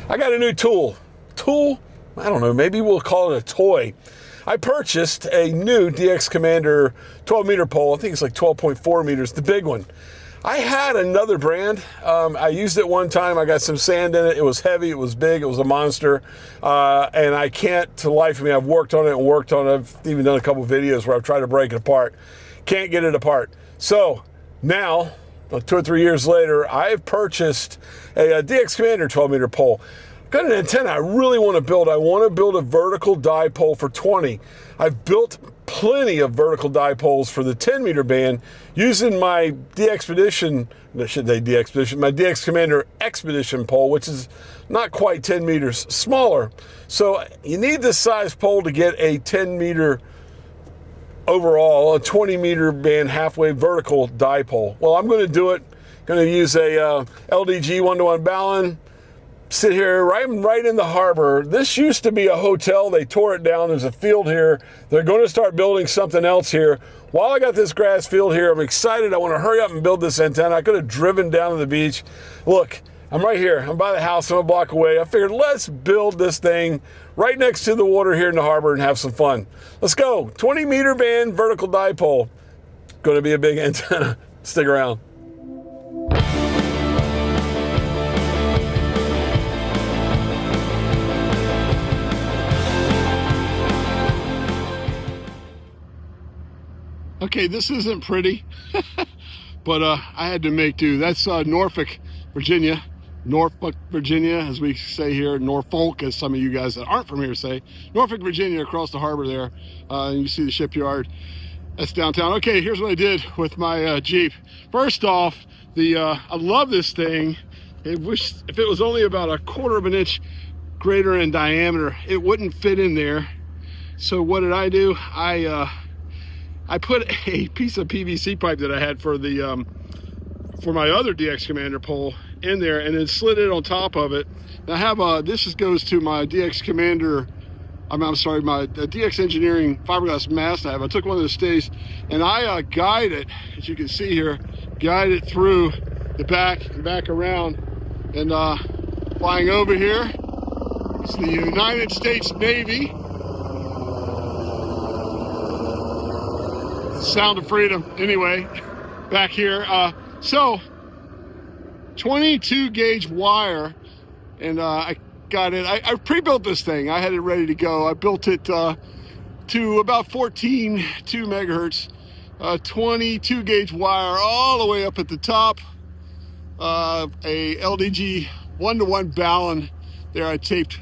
I got a new tool. I don't know, maybe we'll call it a toy. I purchased a new DX Commander 12 meter pole. I think it's like 12.4 meters, the big one. I had another brand. I used it one time. I got some sand in it. It was heavy. It was big. It was a monster. And I can't, to the life of me, I've worked on it and worked on it. I've even done a couple videos where I've tried to break it apart. Can't get it apart. So now, 2 or 3 years later, I've purchased a DX Commander 12 meter pole. Got an antenna I really want to build. I want to build a vertical dipole for 20. I've built plenty of vertical dipoles for the 10 meter band using my DX Commander Expedition pole, which is not quite 10 meters smaller. So you need this size pole to get a 10 meter overall, a 20 meter band halfway vertical dipole. Well, I'm going to do it. Going to use a LDG 1-to-1 balun. Sit here right in the harbor. This used to be a hotel. They tore it down. There's a field here. They're going to start building something else here. While I got this grass field here, I'm excited. I want to hurry up and build this antenna. I could have driven down to the beach. Look, I'm right here. I'm by the house. I'm a block away. I figured let's build this thing right next to the water here in the harbor and have some fun. Let's go. 20 meter band vertical dipole. Going to be a big antenna. Stick around. Okay, this isn't pretty, but I had to make do. That's Norfolk, Virginia, as we say here, Norfolk, as some of you guys that aren't from here say. Norfolk, Virginia, across the harbor there. And you see the shipyard. That's downtown. Okay, here's what I did with my Jeep. First off, I love this thing. I wish if it was only about 1/4 of an inch greater in diameter, it wouldn't fit in there. So what did I do? I put a piece of PVC pipe that I had for for my other DX Commander pole in there, and then slid it on top of it. And I have this goes to my DX Commander. my DX Engineering fiberglass mast I have. I took one of the stays, and I guide it, as you can see here, guide it through the back and back around, and flying over here. It's the United States Navy. Sound of freedom. Anyway, back here. So 22 gauge wire, and I got it. I pre-built this thing. I had it ready to go. I built it to about 14.2 megahertz, 22 gauge wire all the way up at the top. A LDG 1-to-1 balun there. I taped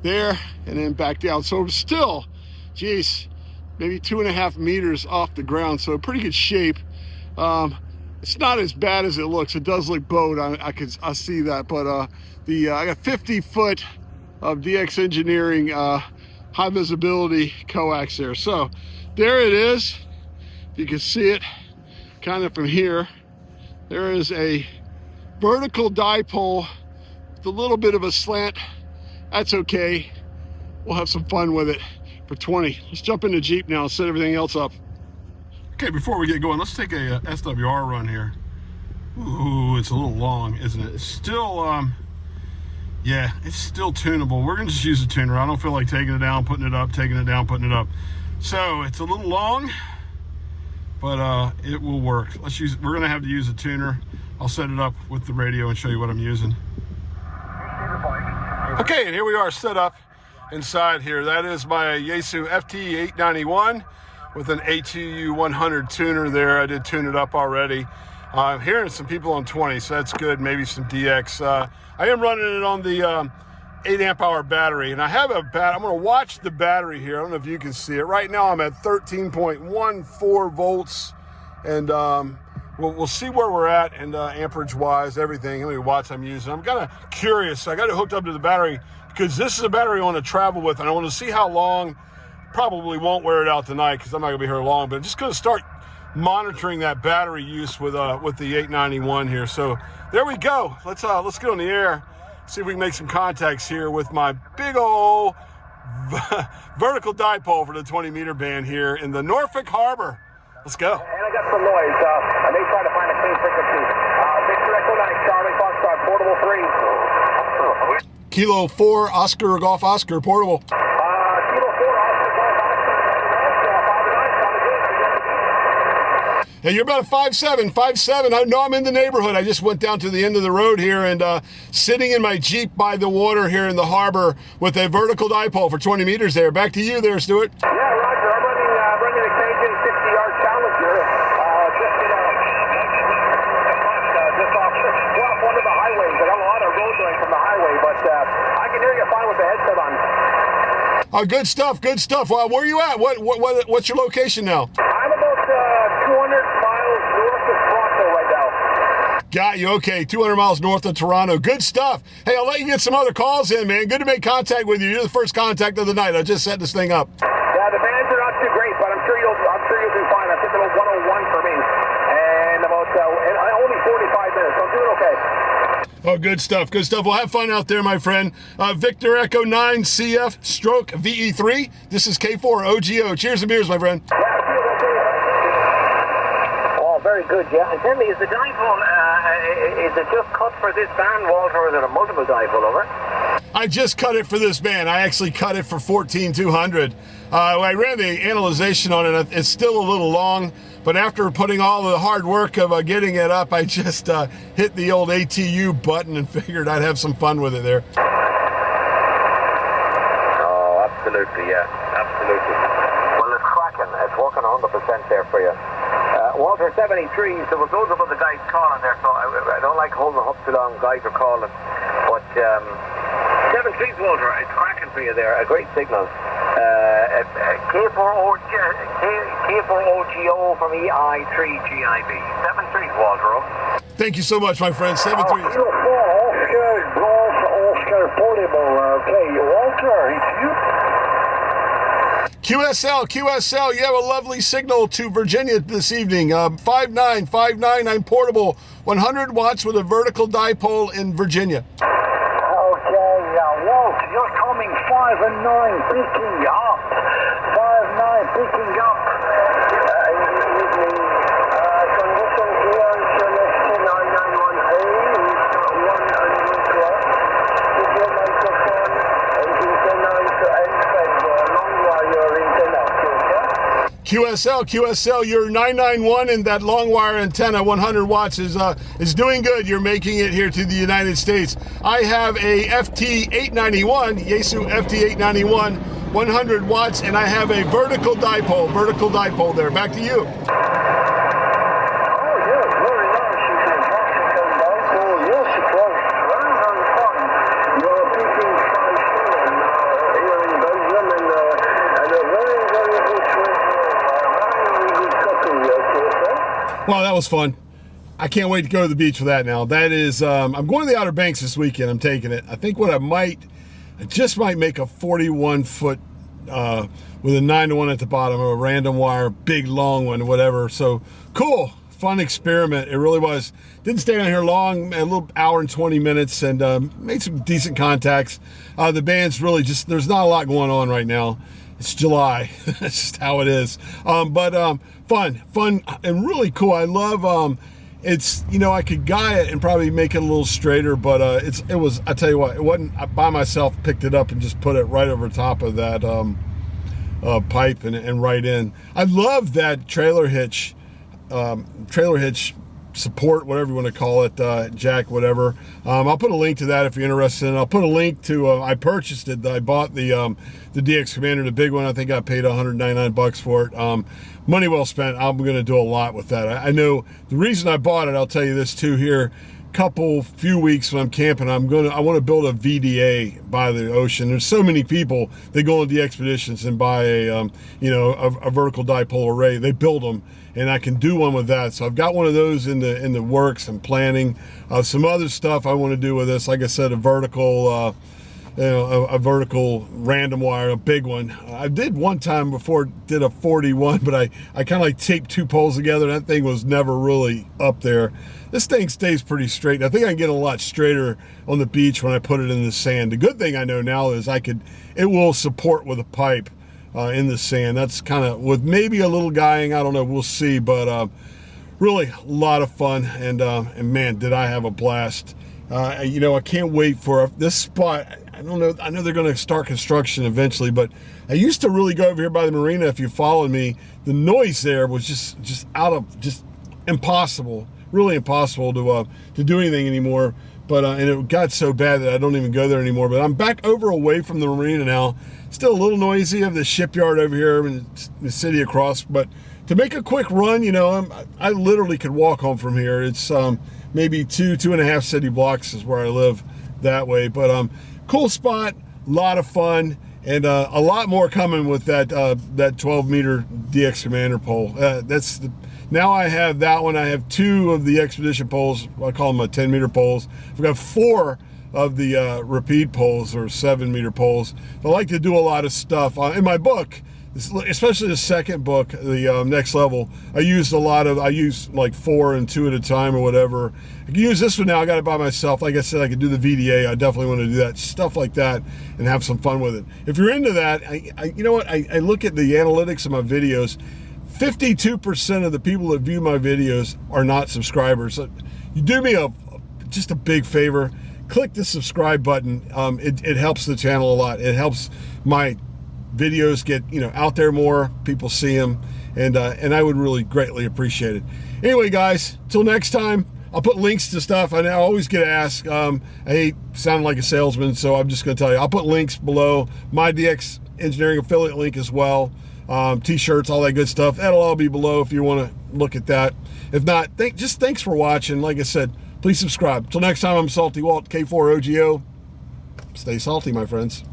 there and then back down. So still, geez, maybe 2.5 meters off the ground, so pretty good shape. It's not as bad as it looks. It does look bowed. I see that, but I got 50 foot of DX Engineering high visibility coax there. So there it is. You can see it kind of from here. There is a vertical dipole with a little bit of a slant. That's okay. We'll have some fun with it. For 20. Let's jump in the Jeep now and set everything else up. Okay, before we get going, let's take a SWR run here. Ooh, it's a little long, isn't it? It's still, yeah, it's still tunable. We're gonna just use a tuner. I don't feel like taking it down, putting it up, taking it down, putting it up. So it's a little long, but it will work. We're gonna have to use a tuner. I'll set it up with the radio and show you what I'm using. Okay, and here we are set up inside here. That is my Yaesu FT891 with an ATU 100 tuner there. I did tune it up already. I'm hearing some people on 20, so that's good. Maybe some DX. I am running it on the 8 amp hour battery, and I have I'm going to watch the battery here. I don't know if you can see it. Right now I'm at 13.14 volts, and we'll see where we're at, and amperage wise, everything, how many watts I'm using. I'm kind of curious. I got it hooked up to the battery because this is a battery I want to travel with, and I want to see how long. Probably won't wear it out tonight because I'm not gonna be here long, but I'm just gonna start monitoring that battery use with the 891 here. So there we go. Let's get on the air, see if we can make some contacts here with my big old vertical dipole for the 20 meter band here in the Norfolk Harbor. Let's go. And I got some noise. I may try to find a clean frequency. Victor Echo 9, Charlie Foxtrot, portable 3. Kilo 4 Oscar Golf Oscar portable. Kilo 4 Oscar Golf Oscar. And you're about a 5'7", 5'7". I know I'm in the neighborhood. I just went down to the end of the road here and sitting in my Jeep by the water here in the harbor with a vertical dipole for 20 meters there. Back to you there, Stuart. Yeah, Roger. I'm running a Canadian 60-yard challenge here. Just off one of the highways. I got a lot of road noise from the highway, but I can hear you fine with the headset on. Oh, good stuff, good stuff. Where are you at? What's your location now? I'm about 200 miles north of Toronto right now. Got you. Okay, 200 miles north of Toronto. Good stuff. Hey, I'll let you get some other calls in, man. Good to make contact with you. You're the first contact of the night. I just set this thing up. Yeah, the bands are not too great, but I'm sure you'll do fine. I'm thinking about 101 for me, and about only 45 minutes. So I'm doing okay. Oh, good stuff. Good stuff. Well, have fun out there, my friend. Victor Echo 9 CF stroke VE3. This is K4 OGO. Cheers and beers, my friend. Yeah, oh, very good. Yeah, and tell me, is the dipole is it just cut for this band, Walter, or is it a multiple dipole over? I just cut it for this band. I actually cut it for 14,200. I ran the analyzation on it. It's still a little long, but after putting all the hard work of getting it up, I just hit the old ATU button and figured I'd have some fun with it there. Oh, absolutely, yeah, absolutely. Well, it's cracking. It's working 100% there for you. Walter 73, so we'll go about the guys calling there, so I don't like holding up too long, guys are calling, but 73's Walter, it's cracking for you there, a great signal. K4OGO from EI3GIB. 73's Walter up. Thank you so much, my friend. 73. Kilo 4 Oscar Golf Oscar portable. Okay, Walter, it's you. QSL, you have a lovely signal to Virginia this evening. 59, I'm portable, 100 watts with a vertical dipole in Virginia. Okay, Walt, you're coming 5 and 9, picking up. 5-9, picking up. Condition here is NXT 991A. We've got 1 unrequest. Video microphone, antenna to end-fed, long wire antenna. QSL, your 991 and that long wire antenna, 100 watts, is doing good. You're making it here to the United States. I have a FT891, Yaesu FT891, 100 watts, and I have a vertical dipole there. Back to you. Oh, yes, very nice. It's a vertical dipole. Yes, it was very, very fun. You're picking 5-7 here in Belgium, and a very, very good trip. Well, that was fun. I can't wait to go to the beach for that now. That is, I'm going to the Outer Banks this weekend. I'm taking it. I think what I just might make a 41-foot with a 9-to-1 at the bottom of a random wire, big long one, whatever. So cool, fun experiment. It really was. Didn't stay on here long, a little hour and 20 minutes, and made some decent contacts. The band's really just, there's not a lot going on right now. It's July. That's just how it is. But fun and really cool. I love it's, you know, I could guy it and probably make it a little straighter, but it was, I tell you what, it wasn't, I by myself picked it up and just put it right over top of that pipe and right in. I love that trailer hitch support, whatever you want to call it, jack, whatever. I'll put a link to that if you're interested. And I'll put a link to, I purchased it. I bought the DX Commander, the big one. I think I paid $199 for it. Money well spent. I'm going to do a lot with that. I know the reason I bought it, I'll tell you this too here. Few weeks when I'm camping, I want to build a VDA by the ocean. There's so many people, they go on the expeditions and buy a vertical dipole array. They build them, and I can do one with that. So I've got one of those in the works and planning. Some other stuff I want to do with this, like I said, a vertical random wire, a big one. I did one time before, did a 41, but I kind of like taped 2 poles together. That thing was never really up there. This thing stays pretty straight. I think I can get a lot straighter on the beach when I put it in the sand. The good thing I know now is it will support with a pipe in the sand. That's kind of, with maybe a little guying, I don't know, we'll see, but really a lot of fun, and man, did I have a blast You know, I can't wait for this spot. I don't know. I know they're going to start construction eventually, but I used to really go over here by the marina. If you followed me, the noise there was just impossible, really impossible to do anything anymore. But and it got so bad that I don't even go there anymore. But I'm back over away from the marina now. Still a little noisy. I have the shipyard over here and the city across. But to make a quick run, you know, I literally could walk home from here. It's maybe 2.5 city blocks is where I live that way. But cool spot, a lot of fun, and a lot more coming with that 12-meter DX Commander pole. Now I have that one. I have 2 of the expedition poles. I call them 10-meter poles. I've got 4 of the repeat poles, or 7-meter poles. I like to do a lot of stuff in my book, especially the second book, the Next Level. I use like 4 and 2 at a time or whatever. I can use this one now. I got it by myself. Like I said, I could do the VDA. I definitely want to do that stuff like that and have some fun with it. If you're into that, you know what? I look at the analytics of my videos. 52% of the people that view my videos are not subscribers. You do me just a big favor. Click the subscribe button. It helps the channel a lot. It helps my videos get out there more. People see them, and I would really greatly appreciate it. Anyway, guys, till next time. I'll put links to stuff. I always get asked. I hate sounding like a salesman, so I'm just going to tell you. I'll put links below. My DX Engineering affiliate link as well. T-shirts, all that good stuff. That'll all be below if you want to look at that. If not, thanks for watching. Like I said, please subscribe. Till next time, I'm Salty Walt, K4OGO. Stay salty, my friends.